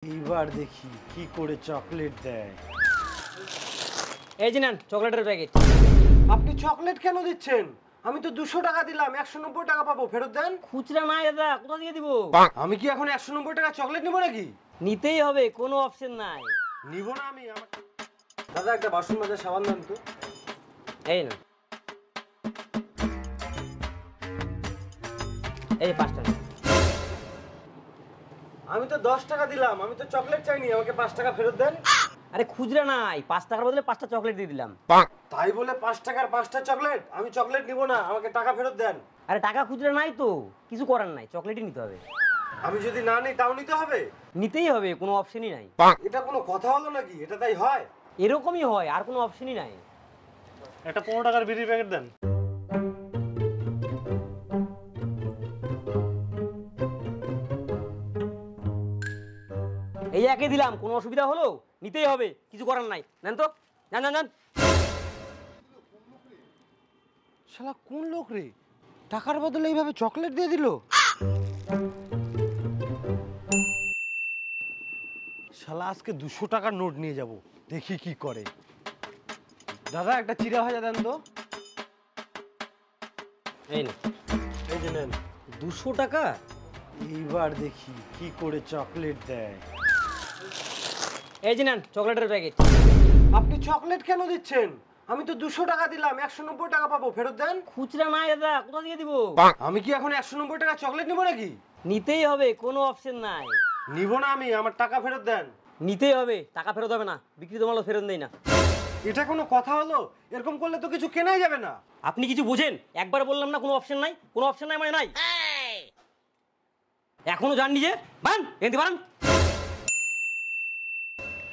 এইবার দেখি কি করে চকলেট দেয়। এই যে নেন চকলেটের প্যাকেট। আপনি চকলেট কেন দিচ্ছেন? আমি তো 200 টাকা দিলাম, 190 টাকা পাবো, ফেরত দেন। খুচরা নাই দাদা, কোথা থেকে দিব? আমি কি এখন 190 টাকা চকলেট নিব নাকি? নিতেই হবে, কোনো অপশন নাই। নিব না আমি। দাদা একটা বাসন মাজার সাবান দেন তো। এই না, এই 5 টাকা। আমি তো 10 টাকা দিলাম, আমি তো চকলেট চাইনি, আমাকে 5 টাকা ফেরত দেন। আরে খুচরা নাই, 5 টাকার বদলে 5টা চকলেট দিয়ে দিলাম। তাই বলে 5 টাকার 5টা চকলেট? আমি চকলেট নিব না, আমাকে টাকা ফেরত দেন। আরে টাকা খুচরা নাই তো, কিছু করার নাই, চকলেটই নিতে হবে। আমি যদি না নিই তাও নিতে হবে? নিতেই হবে, কোনো অপশনই নাই। এটা কোনো কথা হলো নাকি? এটা তাই হয়? এরকমই হয়, আর কোনো অপশনই নাই। একটা 15 টাকার বিড়ির প্যাকেট দেন। এই একে দিলাম, কোনো অসুবিধা হলো? নিতেই হবে, কিছু করার নাই। নেন তো, নেন নেন নেন। শালা কোন লোক রে, টাকার বদলে এইভাবে চকলেট দিয়ে দিল। শালা আজকে 200 টাকার নোট নিয়ে যাব, দেখি কি করে। দাদা একটা চিড়া ভাজা দেন তো। এই না, এই যে নেন। 200 টাকা। এইবার দেখি কি করে চকলেট দেয়। এই যে নেন চকলেটের প্যাকেট। আপনি চকলেট কেন দিচ্ছেন? আমি তো 200 টাকা দিলাম, 190 টাকা পাবো, ফেরত দেন। খুচরা নাই দাদা, কোথা থেকে দিব? আমি কি এখন 190 টাকা চকলেট নিব নাকি? নিতেই হবে, কোনো অপশন নাই। নিব না আমি, আমার টাকা ফেরত দেন। নিতেই হবে, টাকা ফেরত হবে না, বিক্রিত মালও ফেরত দেই না। এটা কোনো কথা হলো? এরকম করলে তো কিছু কেনাই যাবে না। আপনি কিছু বোঝেন? একবার বললাম না কোনো অপশন নাই, কোনো অপশন নাই মানে নাই। এখনো জান নিজে বান এনতে পারেন।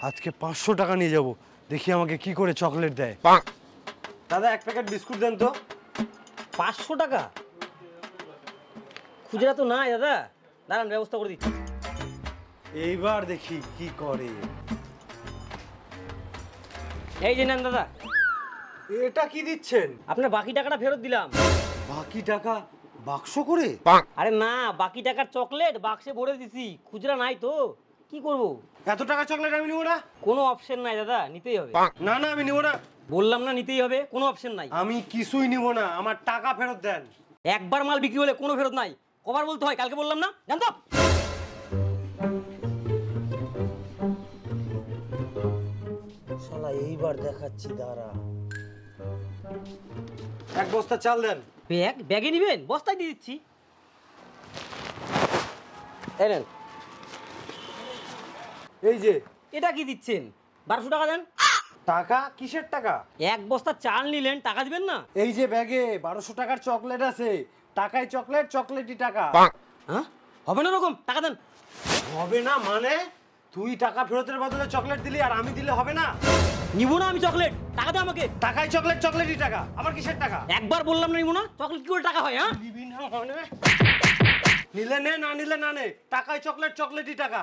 আজকে 500 টাকা নিয়ে যাব, দেখি আমাকে কি করে চকলেট দেয়। দাদা এক প্যাকেট বিস্কুট দেন তো। 500 টাকা খুচরা তো নাই দাদা, দাঁড়ান ব্যবস্থা করে দিচ্ছি। এইবার দেখি কি করে। এই যে নেন দাদা, এটা কি দিচ্ছেন? আপনার বাকি টাকাটা ফেরত দিলাম। বাকি টাকা বাক্স করে? আরে না, বাকি টাকার চকলেট বাক্সে ভরে দিছি, খুচরা নাই তো কি করব? এত টাকা চকলেট আমি নিব না। কোনো অপশন নাই দাদা, নিতেই হবে। না না আমি নিব না। বললাম না নিতেই হবে, কোনো অপশন নাই। আমি কিছুই নিব না, আমার টাকা ফেরত দেন। একবার মাল বিক্রি হলে কোনো ফেরত নাই। কবার বলতে হয়? কালকে বললাম না, জান তো। শালা এইবার দেখাচ্ছি, দাঁড়া। এক বস্তা চাল দেন। ব্যাগে নিবেন? বস্তায় দিয়ে দিচ্ছি। এই নেন। এই যে। এটা কি দিচ্ছেন? 1200 টাকা দেন। টাকা? কিসের টাকা? এক বস্তা চাল নিলেন, টাকা দিবেন না? এই যে ব্যাগে 1200 টাকার চকলেট আছে। টাকায় চকলেট, চকলেটই টাকা। হ্যাঁ, হবে না এরকম, টাকা দেন। হবে না মানে? তুই টাকা ফেরতের বদলে চকলেট দিলি আর আমি দিলে হবে না? নিব না আমি চকলেট, টাকা দাও আমাকে। টাকায় চকলেট, চকলেটই টাকা। আবার কিসের টাকা? একবার বললাম না নিব না, চকলেট কি করে টাকা হয়? হ্যাঁ, দিবি না মানে? নিলে নে, না নিলে না নে। টাকায় চকলেট, চকলেটই টাকা।